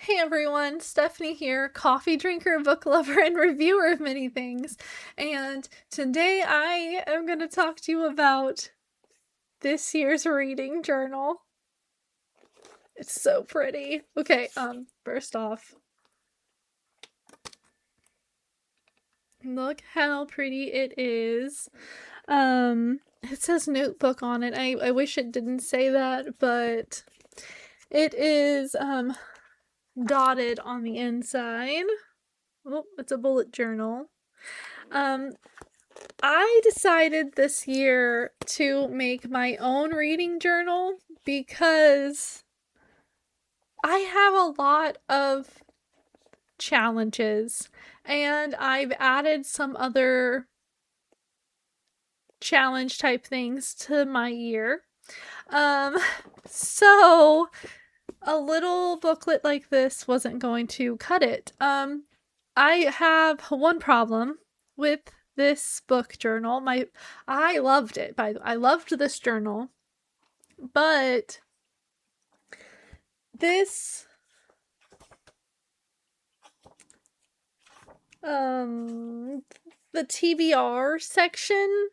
Hey everyone, Stephanie here, coffee drinker, book lover, and reviewer of many things. And today I am going to talk to you about this year's reading journal. It's so pretty. Okay, first off, look how pretty it is. It says notebook on it. I wish it didn't say that, but it is, dotted on the inside. Oh, it's a bullet journal. I decided this year to make my own reading journal because I have a lot of challenges and I've added some other challenge type things to my year. Um, so a little booklet like this wasn't going to cut it. I have one problem with this book journal. I loved it. I loved this journal, but this the TBR section,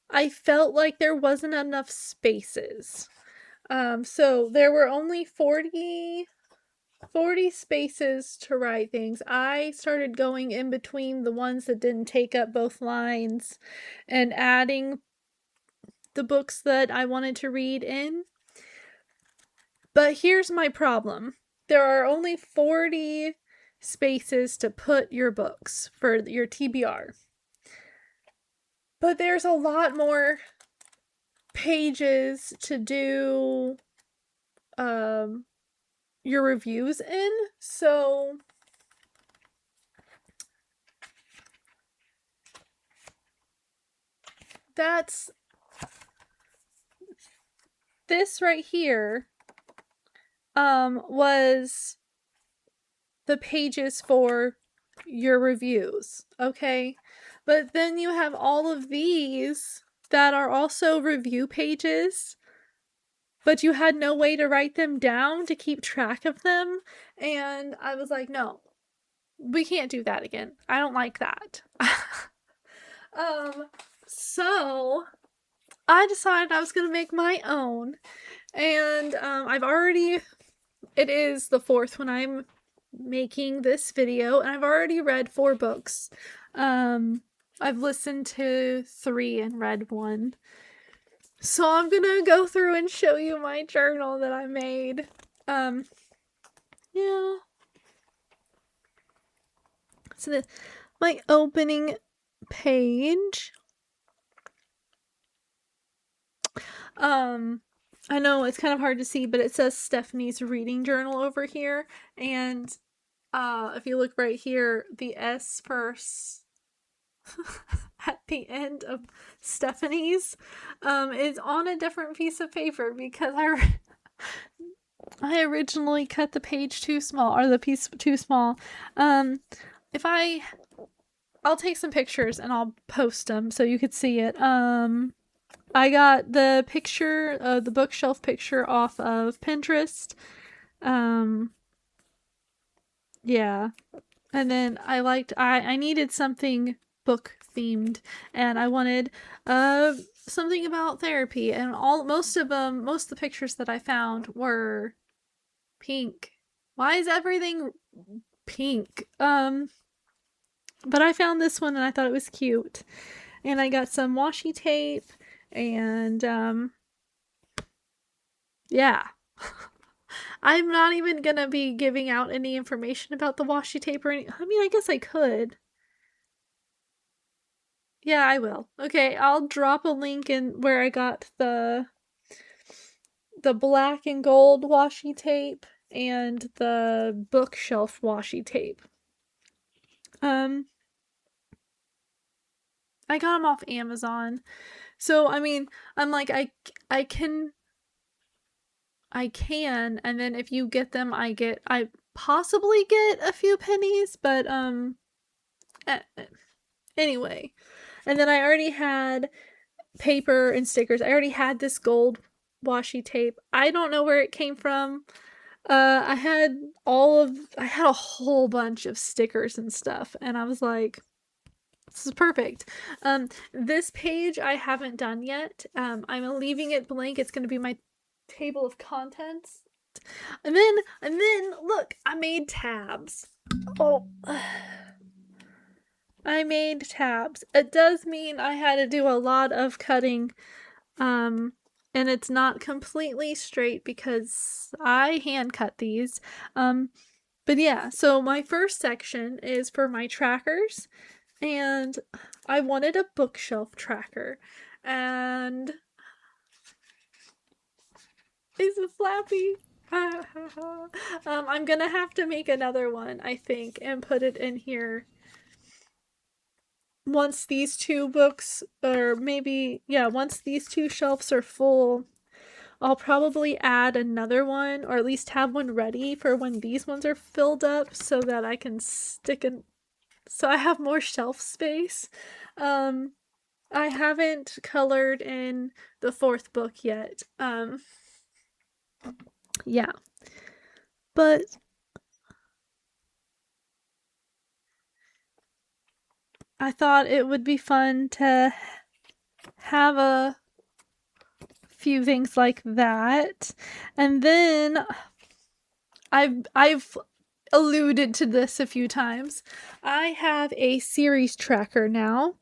I felt like there wasn't enough spaces. So there were only 40 spaces to write things. I started going in between the ones that didn't take up both lines and adding the books that I wanted to read in. But here's my problem. There are only 40 spaces to put your books for your TBR. But there's a lot more pages to do your reviews in. So that's this right here was the pages for your reviews, okay? But then you have all of these that are also review pages, but you had no way to write them down to keep track of them, and I was like, no, we can't do that again. I don't like that. So I decided I was gonna make my own, and it is the fourth when I'm making this video, and I've already read 4 books. I've listened to 3 and read 1. So I'm gonna go through and show you my journal that I made. Yeah. So my opening page. I know it's kind of hard to see, but it says Stephanie's reading journal over here, and if you look right here, the S for at the end of Stephanie's is on a different piece of paper because I originally cut the page too small, or the piece too small. If I'll take some pictures and I'll post them so you could see it. I got the picture, the bookshelf picture off of Pinterest. Yeah. And then I needed something book themed, and I wanted something about therapy, and most of the pictures that I found were pink. Why is everything pink? But I found this one and I thought it was cute. And I got some washi tape and yeah. I'm not even gonna be giving out any information about the washi tape I mean, I guess I could. Yeah, I will. Okay, I'll drop a link in where I got the black and gold washi tape and the bookshelf washi tape. I got them off Amazon. So, I mean, I'm like, I can, and then if you get them, I possibly get a few pennies, but, anyway. And then I already had paper and stickers. I already had this gold washi tape. I don't know where it came from. I had a whole bunch of stickers and stuff, and I was like, this is perfect. This page I haven't done yet. I'm leaving it blank. It's going to be my table of contents. And then look, I made tabs. Oh, I made tabs. It does mean I had to do a lot of cutting. And it's not completely straight because I hand cut these. But yeah, so my first section is for my trackers, and I wanted a bookshelf tracker, and is it flappy? I'm gonna have to make another one, I think, and put it in here once these two books, or maybe, yeah, once these two shelves are full. I'll probably add another one, or at least have one ready for when these ones are filled up, so that I can so I have more shelf space. I haven't colored in the fourth book yet. Yeah. But I thought it would be fun to have a few things like that. And then I've alluded to this a few times. I have a series tracker now.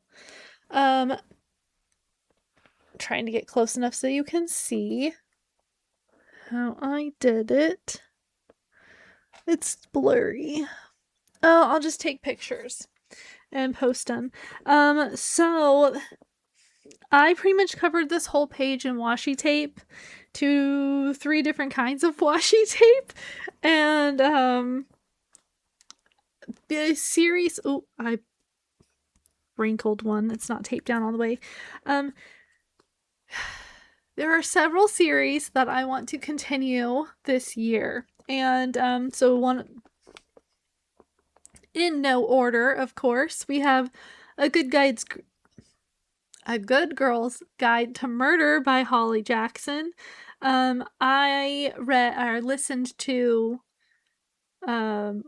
Trying to get close enough so you can see how I did it. It's blurry. Oh, I'll just take pictures and post them. So I pretty much covered this whole page in washi tape, 3 different kinds of washi tape, and the series. Oh, I wrinkled one. It's not taped down all the way. There are several series that I want to continue this year, and so one, in no order, of course, we have A Good Girl's Guide to Murder by Holly Jackson. I read or listened to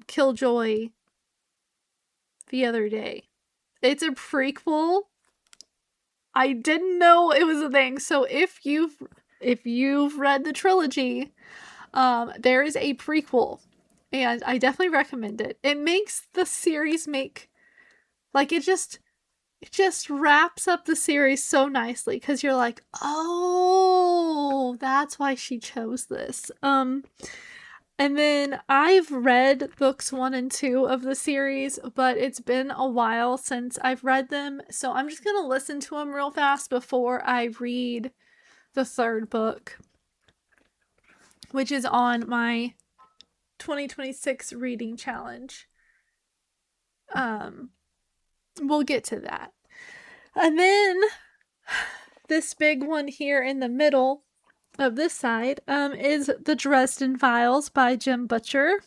Killjoy the other day. It's a prequel. I didn't know it was a thing. So if you've read the trilogy, there is a prequel, and I definitely recommend it. It makes the series it just wraps up the series so nicely, because you're like, oh, that's why she chose this. And then I've read books 1 and 2 of the series, but it's been a while since I've read them, so I'm just gonna listen to them real fast before I read the 3rd book, which is on my 2026 reading challenge. We'll get to that. And then this big one here in the middle of this side is The Dresden Files by Jim Butcher.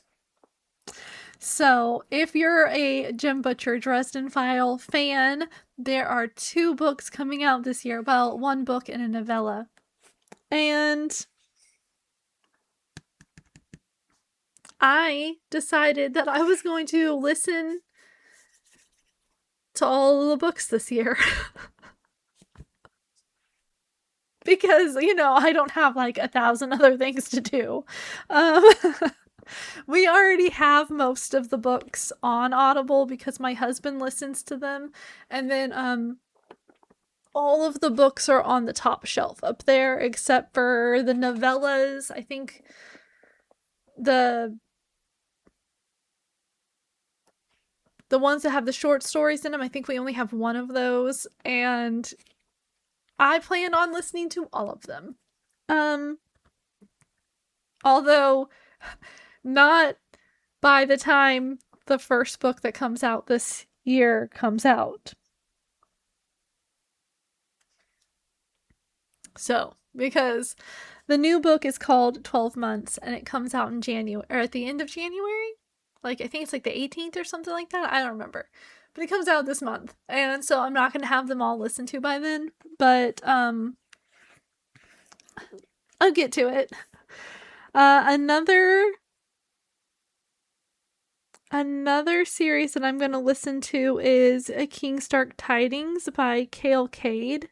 So if you're a Jim Butcher Dresden File fan, there are 2 books coming out this year. Well, 1 book and a novella. And I decided that I was going to listen to all the books this year. Because, I don't have 1,000 other things to do. We already have most of the books on Audible because my husband listens to them. And then all of the books are on the top shelf up there, except for the novellas. I think the ones that have the short stories in them, I think we only have 1 of those, and I plan on listening to all of them. Although not by the time the first book that comes out this year comes out. So, because the new book is called 12 Months, and it comes out in January, or at the end of January? I think it's the 18th or something like that. I don't remember. But it comes out this month. And so I'm not going to have them all listened to by then. But, I'll get to it. Another Another series that I'm going to listen to is A King's Dark Tidings by Cale Cade.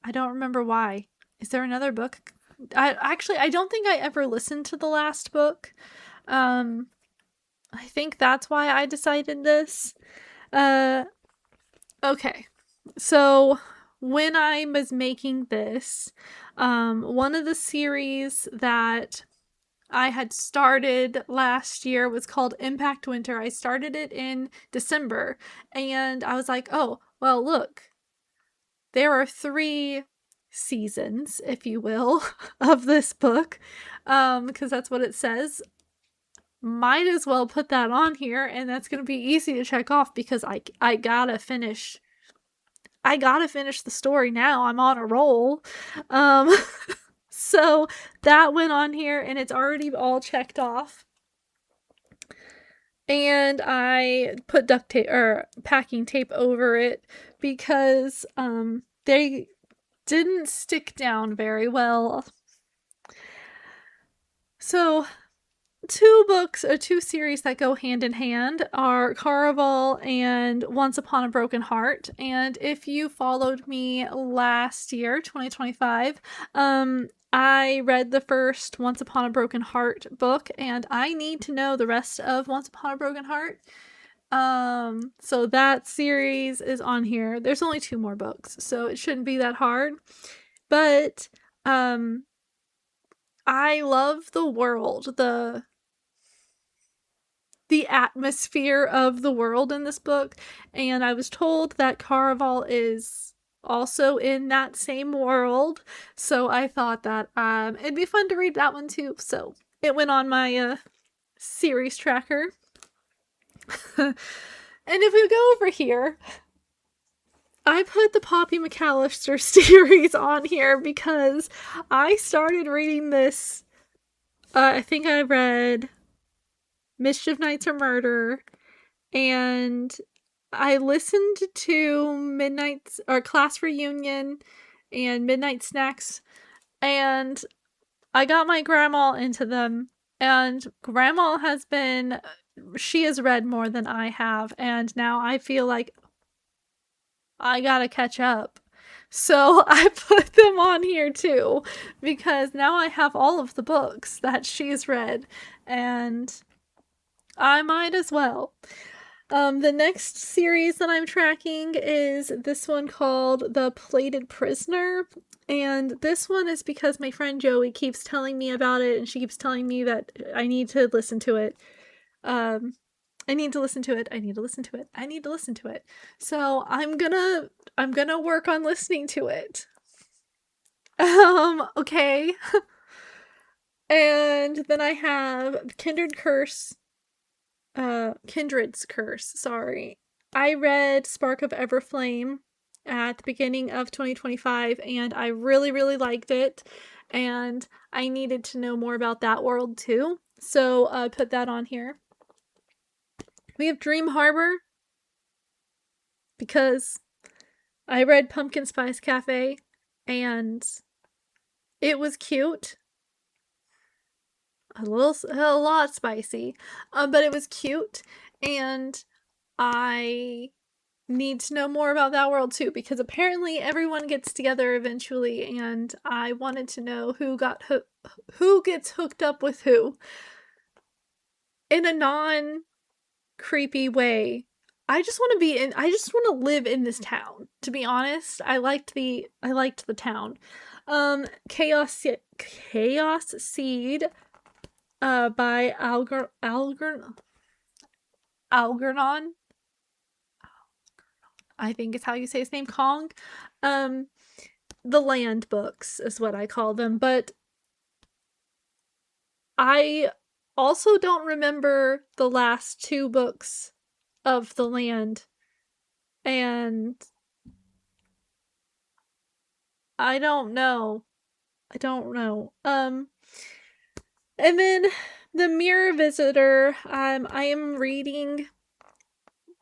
I don't remember why. Is there another book? I don't think I ever listened to the last book. I think that's why I decided this. Okay. So when I was making this, one of the series that I had started last year was called Impact Winter. I started it in December, and I was like, oh, well, look, there are 3 seasons, if you will, of this book, because that's what it says. Might as well put that on here, and that's going to be easy to check off because I gotta finish. I gotta finish the story now. I'm on a roll. Um, so that went on here, and it's already all checked off. And I put duct tape or packing tape over it because they didn't stick down very well. So 2 series that go hand in hand are Caraval and Once Upon a Broken Heart. And if you followed me last year, 2025, I read the first Once Upon a Broken Heart book, and I need to know the rest of Once Upon a Broken Heart. So that series is on here. There's only 2 more books, so it shouldn't be that hard. But I love the world, the atmosphere of the world in this book, and I was told that Caraval is also in that same world, so I thought that it'd be fun to read that one too, so it went on my series tracker. And if we go over here, I put the Poppy McAllister series on here because I started reading this. I think I read Mischief Nights or Murder, and I listened to Midnight's or Class Reunion and Midnight Snacks, and I got my grandma into them, and grandma she has read more than I have, and now I feel like I gotta catch up. So I put them on here too, because now I have all of the books that she's read, and I might as well. The next series that I'm tracking is this one called The Plated Prisoner. And this one is because my friend Joey keeps telling me about it, and she keeps telling me that I need to listen to it. I need to listen to it. I need to listen to it. I need to listen to it. So I'm gonna work on listening to it. Okay. And then I have Kindred's Curse, sorry. I read Spark of Everflame at the beginning of 2025, and I really, really liked it, and I needed to know more about that world too, so I put that on here. We have Dream Harbor, because I read Pumpkin Spice Cafe, and it was cute. A lot spicy, but it was cute, and I need to know more about that world too, because apparently everyone gets together eventually, and I wanted to know who gets hooked up with who in a non creepy way. I just want to live in this town, to be honest. I liked the town. Chaos Seed by Algernon, I think is how you say his name, Kong. The Land books is what I call them, but I also don't remember the last 2 books of The Land, and I don't know. And then The Mirror Visitor, I am reading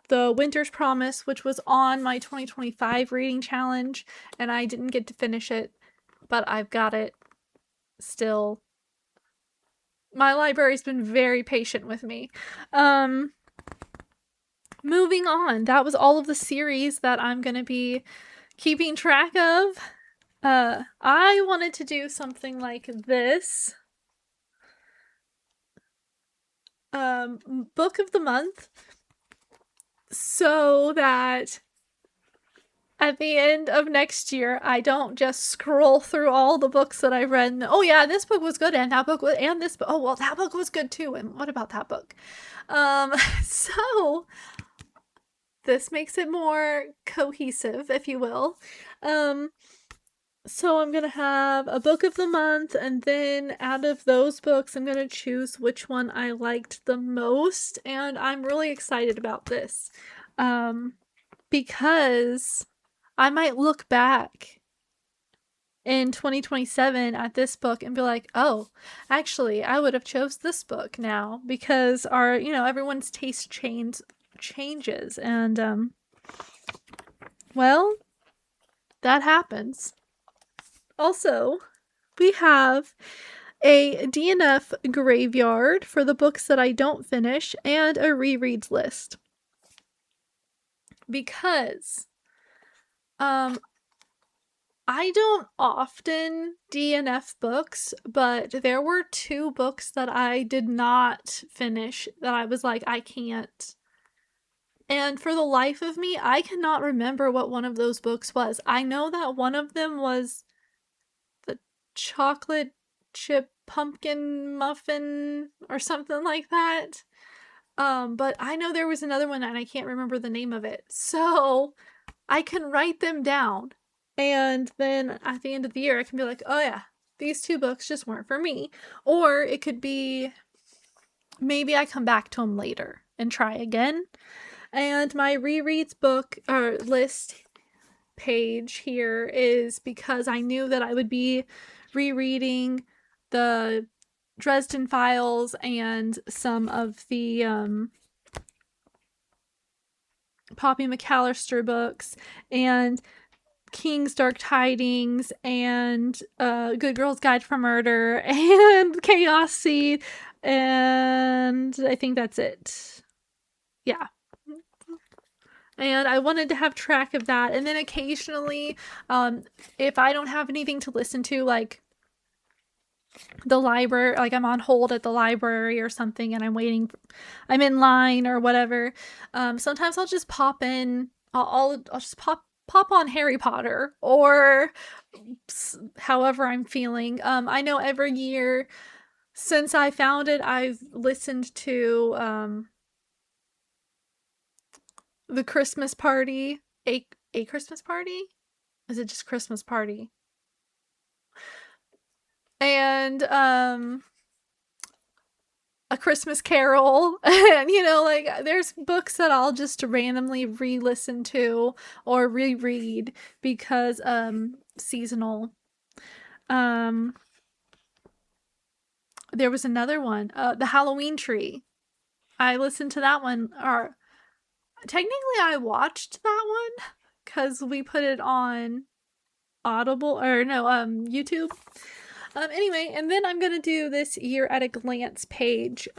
The Winter's Promise, which was on my 2025 reading challenge, and I didn't get to finish it, but I've got it still. My library's been very patient with me. Moving on. That was all of the series that I'm going to be keeping track of. I wanted to do something like this. Book of the month. So that at the end of next year, I don't just scroll through all the books that I've read and, oh yeah, this book was good, and that book was, and this, oh well, that book was good too, and what about that book? So this makes it more cohesive, if you will. So I'm gonna have a book of the month, and then out of those books, I'm gonna choose which one I liked the most, and I'm really excited about this. Because I might look back in 2027 at this book and be like, oh, actually, I would have chose this book now, because everyone's taste changes, and well, that happens. Also, we have a DNF graveyard for the books that I don't finish, and a rereads list. Because I don't often DNF books, but there were 2 books that I did not finish that I was like, I can't. And for the life of me, I cannot remember what one of those books was. I know that one of them was the chocolate chip pumpkin muffin or something like that. But I know there was another one and I can't remember the name of it. So I can write them down. And then at the end of the year, I can be like, oh yeah, these 2 books just weren't for me. Or it could be maybe I come back to them later and try again. And my rereads book or list page here is because I knew that I would be rereading the Dresden Files and some of the Poppy McAllister books, and King's Dark Tidings, and Good Girl's Guide for Murder, and Chaos Seed, and I think that's it. Yeah. And I wanted to have track of that. And then occasionally, if I don't have anything to listen to, like the library, like I'm on hold at the library or something and I'm in line or whatever, sometimes I'll just pop in, I'll just pop on Harry Potter or however I'm feeling. I know every year since I found it, I've listened to the Christmas Party, a Christmas Party? Is it just Christmas Party? And A Christmas Carol, and like there's books that I'll just randomly re-listen to or reread because seasonal. There was another one, The Halloween Tree. I listened to that one, or technically I watched that one because we put it on Audible, or no, YouTube. Anyway, and then I'm gonna do this year at a glance page.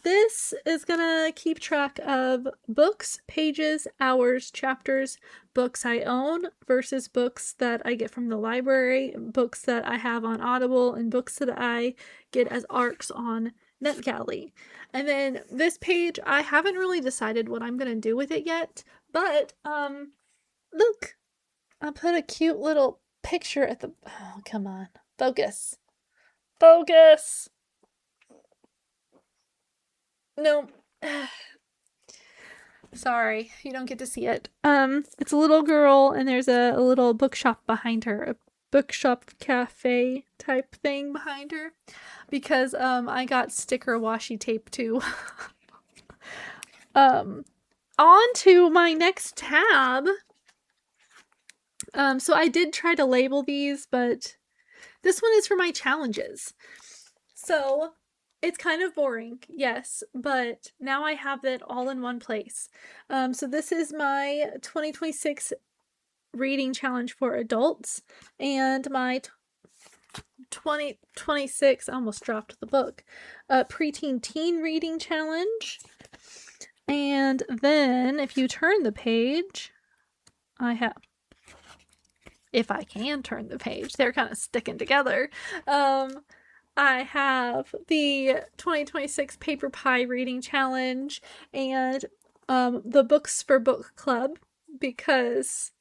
This is gonna keep track of books, pages, hours, chapters, books I own versus books that I get from the library, books that I have on Audible, and books that I get as ARCs on NetGalley. And then this page, I haven't really decided what I'm gonna do with it yet, but look, I put a cute little picture at the, oh, come on. Focus. Focus. No. Sorry, you don't get to see it. It's a little girl and there's a little bookshop behind her. A bookshop cafe type thing behind her. Because I got sticker washi tape too. On to my next tab. So I did try to label these, but this one is for my challenges. So it's kind of boring, yes, but now I have it all in one place. So this is my 2026 reading challenge for adults, and my 2026, I almost dropped the book, preteen teen reading challenge. And then if you turn the page, I have, if I can turn the page, they're kind of sticking together. I have the 2026 Paper Pie Reading Challenge and the Books for Book Club, because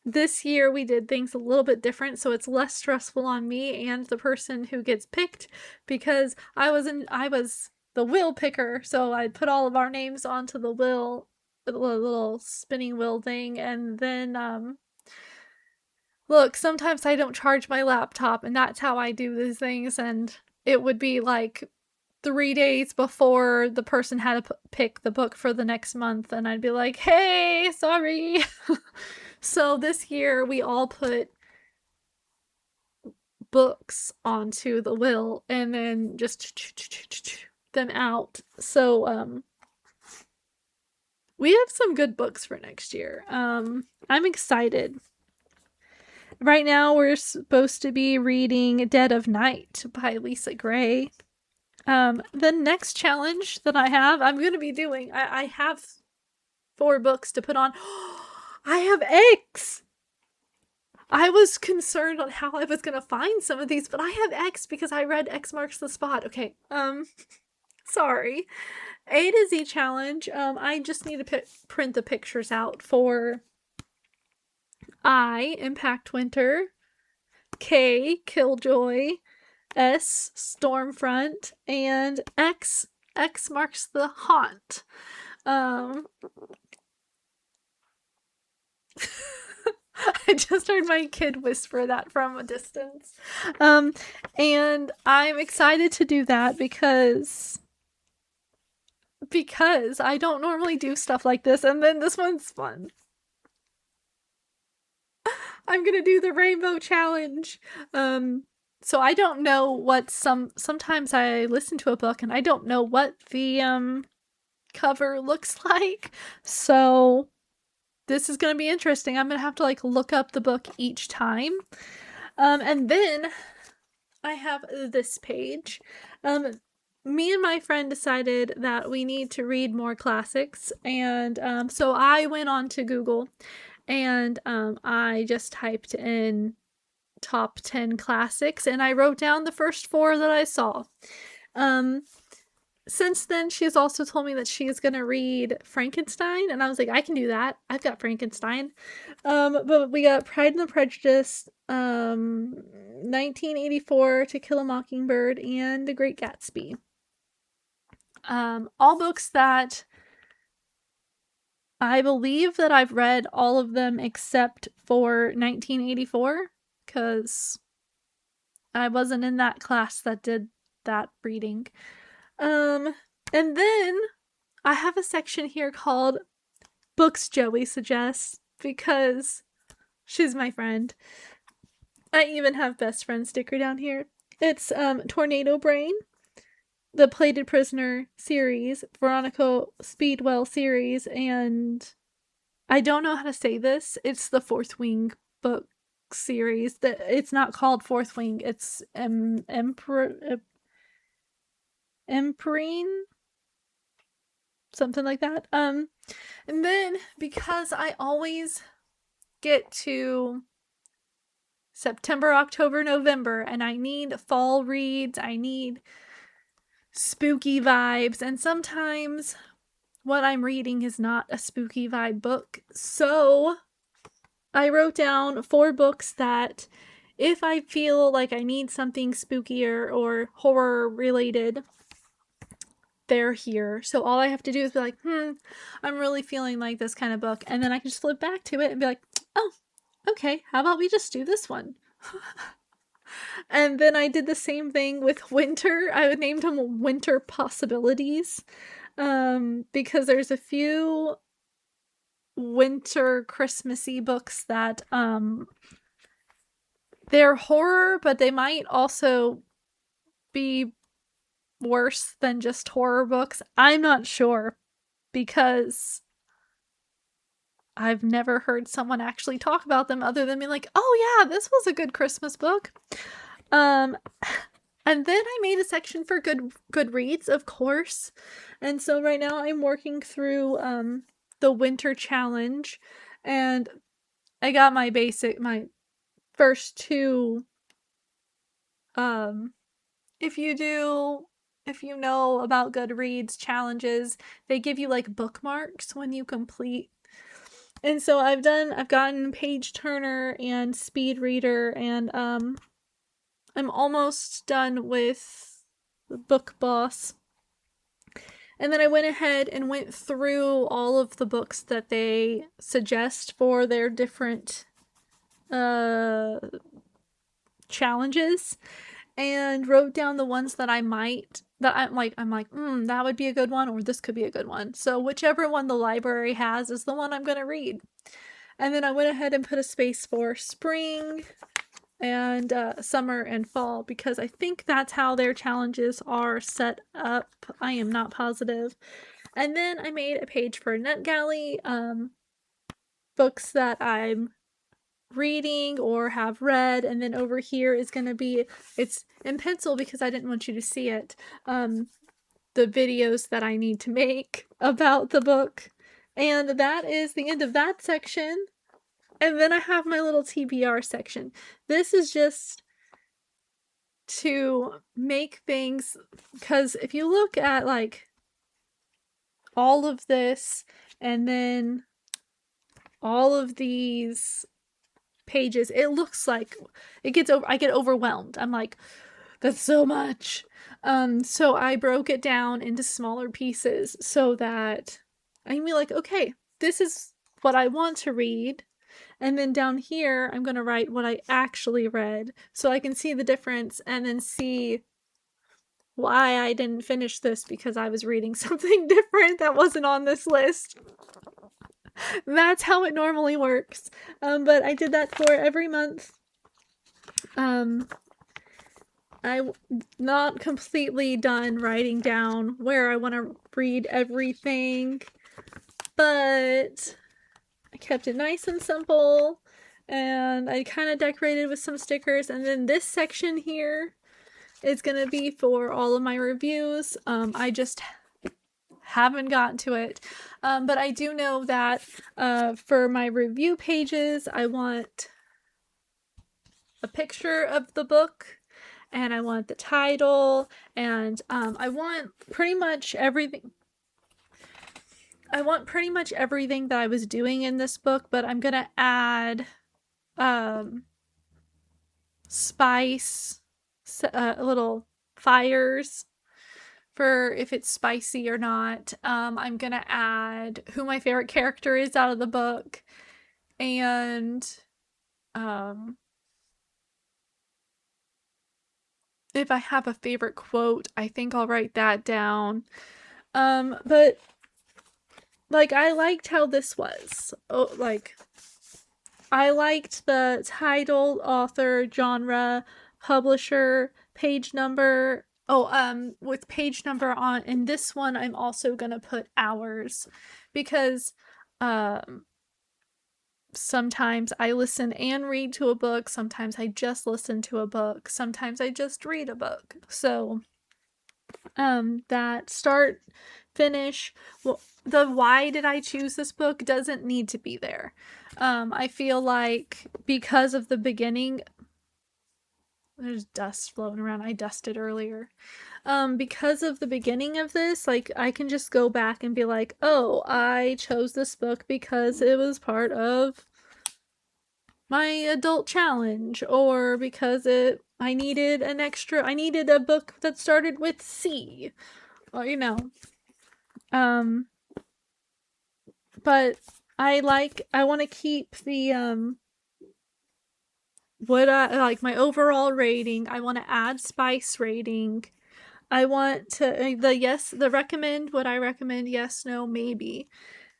this year we did things a little bit different, so it's less stressful on me and the person who gets picked, because I was the wheel picker, so I put all of our names onto the wheel, the little spinning wheel thing, and then look, sometimes I don't charge my laptop, and that's how I do these things, and it would be like 3 days before the person had to pick the book for the next month, and I'd be like, hey, sorry. So this year we all put books onto the wheel and then just them out. So we have some good books for next year. I'm excited. Right now we're supposed to be reading Dead of Night by Lisa Gray. The next challenge that I have, I'm going to be doing, I have 4 books to put on. I have X! I was concerned on how I was going to find some of these, but I have X because I read X Marks the Spot. Okay, sorry. A to Z challenge. I just need to print the pictures out for I, Impact Winter, K, Killjoy, S, Stormfront, and X marks the haunt. I just heard my kid whisper that from a distance. And I'm excited to do that because I don't normally do stuff like this, and then this one's fun. I'm gonna do the rainbow challenge. So I don't know what sometimes I listen to a book and I don't know what the cover looks like. So this is gonna be interesting. I'm gonna have to like look up the book each time. And then I have this page. Me and my friend decided that we need to read more classics, and so I went on to Google and I just typed in top 10 classics and I wrote down the first 4 that I saw. Since then, she's also told me that she is going to read Frankenstein, and I was like, I can do that. I've got Frankenstein. But we got Pride and the Prejudice, 1984, To Kill a Mockingbird, and The Great Gatsby. All books that I believe that I've read all of them except for 1984, because I wasn't in that class that did that reading. And then I have a section here called Books Joey Suggests, because she's my friend. I even have best friend sticker down here. It's Tornado Brain, the Plated Prisoner series, Veronica Speedwell series, and I don't know how to say this. It's the Fourth Wing book series. That it's not called Fourth Wing. It's Emperine, something like that. And then because I always get to September, October, November, and I need fall reads, I need spooky vibes, and sometimes what I'm reading is not a spooky vibe book. So I wrote down 4 books that if I feel like I need something spookier or horror related, they're here. So all I have to do is be like, I'm really feeling like this kind of book, and then I can just flip back to it and be like, oh, okay, how about we just do this one? And then I did the same thing with winter. I named them Winter Possibilities, because there's a few winter Christmassy books that they're horror, but they might also be worse than just horror books. I'm not sure, because I've never heard someone actually talk about them other than being like, oh yeah, this was a good Christmas book. And then I made a section for Goodreads, of course. And so right now I'm working through the winter challenge, and I got my first two if you know about Goodreads challenges, they give you like bookmarks when you complete. And so I've gotten Page Turner and Speed Reader, and I'm almost done with Book Boss. And then I went ahead and went through all of the books that they suggest for their different challenges, and wrote down the ones that I'm like, that would be a good one, or this could be a good one. So whichever one the library has is the one I'm going to read. And then I went ahead and put a space for spring and summer and fall, because I think that's how their challenges are set up. I am not positive. And then I made a page for NetGalley, books that I'm reading or have read, and then over here is going to be, it's in pencil because I didn't want you to see it, the videos that I need to make about the book. And that is the end of that section. And then I have my little TBR section. This is just to make things, because if you look at like all of this and then all of these pages, it looks like I get overwhelmed. I'm like, that's so much. So I broke it down into smaller pieces so that I can be like, okay, this is what I want to read. And then down here, I'm going to write what I actually read so I can see the difference and then see why I didn't finish this because I was reading something different that wasn't on this list. That's how it normally works. But I did that for every month. I'm not completely done writing down where I want to read everything, but I kept it nice and simple, and I kind of decorated with some stickers. And then this section here is going to be for all of my reviews. I just haven't gotten to it, but I do know that for my review pages, I want a picture of the book, and I want the title, and I want pretty much everything. I want pretty much everything that I was doing in this book, but I'm gonna add spice, little fires for if it's spicy or not. I'm gonna add who my favorite character is out of the book, and if I have a favorite quote, I think I'll write that down. But like, I liked how this was. Oh, like, I liked the title, author, genre, publisher, page number. Oh, with page number on, in this one, I'm also gonna put hours, because sometimes I listen and read to a book, sometimes I just listen to a book, sometimes I just read a book. So that start, finish, well, the why did I choose this book doesn't need to be there. I feel like because of the beginning, there's dust floating around, I dusted earlier. Because of the beginning of this, like, I can just go back and be like, oh, I chose this book because it was part of my adult challenge, or because I needed a book that started with C, or, you know. But I want to keep the, what I like, my overall rating. I want to add spice rating. I want to, the recommend, would I recommend, yes, no, maybe.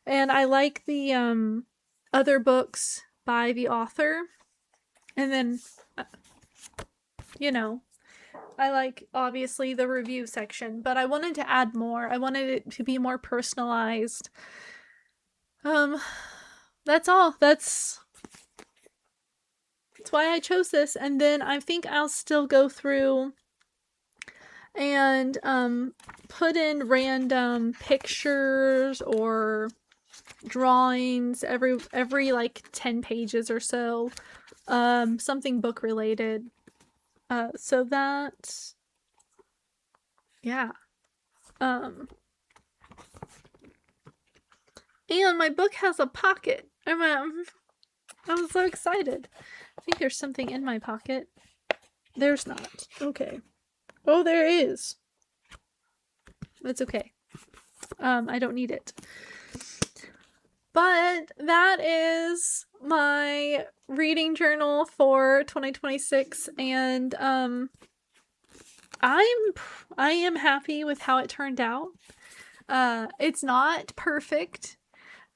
And I like the, other books by the author. And then, you know, I like, obviously, the review section, but I wanted to add more. I wanted it to be more personalized. that's all. That's why I chose this. And then I think I'll still go through and put in random pictures or drawings every like 10 pages or so, something book related, so that, yeah, and my book has a pocket. I'm so excited. I think there's something in my pocket. There's not. Okay. Oh, there is. It's okay. I don't need it. But that is my reading journal for 2026, and I am happy with how it turned out. It's not perfect,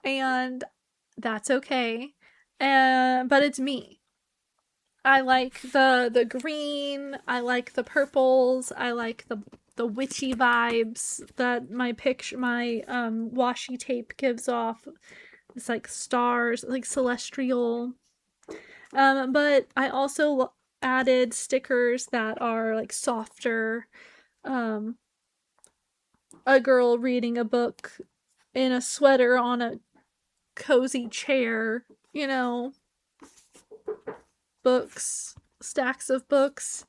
and that's okay. But it's me. I like the green, I like the purples, I like the witchy vibes that my washi tape gives off. It's like stars, like celestial. But I also added stickers that are like softer. A girl reading a book in a sweater on a cozy chair, you know, books, stacks of books.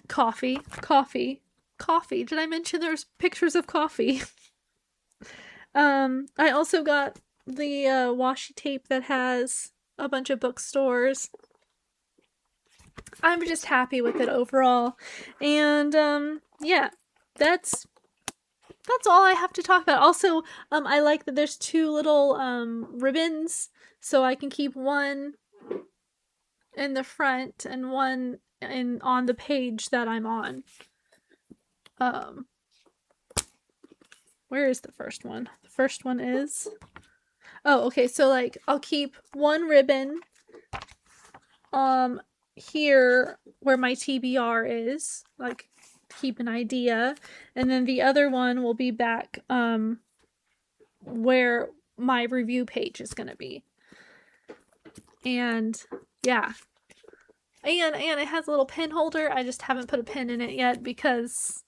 Coffee. Did I mention there's pictures of coffee? I also got the washi tape that has a bunch of bookstores. I'm just happy with it overall. And yeah, that's all I have to talk about. Also, I like that there's 2 little ribbons, so I can keep one in the front and one on the page that I'm on. Where is the first one? The first one is, oh, okay, so like I'll keep one ribbon here where my TBR is, like keep an idea, and then the other one will be back where my review page is gonna be. And yeah, and it has a little pen holder. I just haven't put a pen in it yet because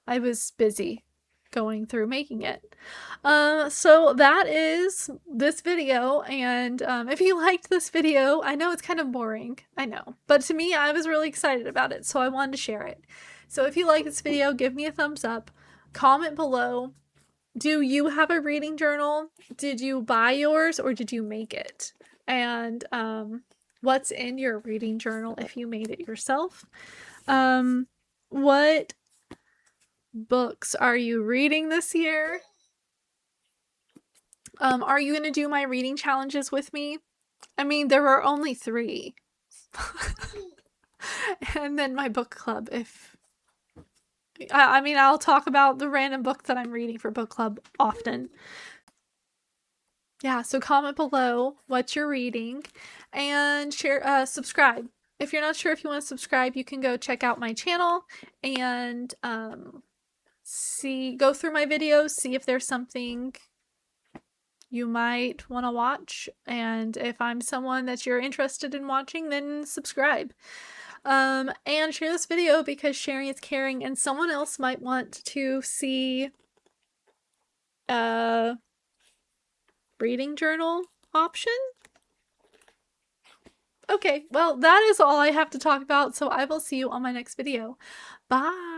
I was busy going through making it. So that is this video, and if you liked this video, I know it's kind of boring, I know, but to me, I was really excited about it, so I wanted to share it. So if you like this video, give me a thumbs up, comment below. Do you have a reading journal? Did you buy yours or did you make it? And what's in your reading journal if you made it yourself? What books are you reading this year? Are you going to do my reading challenges with me? I mean, there are only 3. And then my book club, if... I mean, I'll talk about the random book that I'm reading for book club often. Yeah, so comment below what you're reading and share, subscribe. If you're not sure if you want to subscribe, you can go check out my channel and go through my videos, see if there's something you might want to watch, and if I'm someone that you're interested in watching, then subscribe. And share this video because sharing is caring, and someone else might want to see a reading journal option. Okay, well, that is all I have to talk about, so I will see you on my next video. Bye!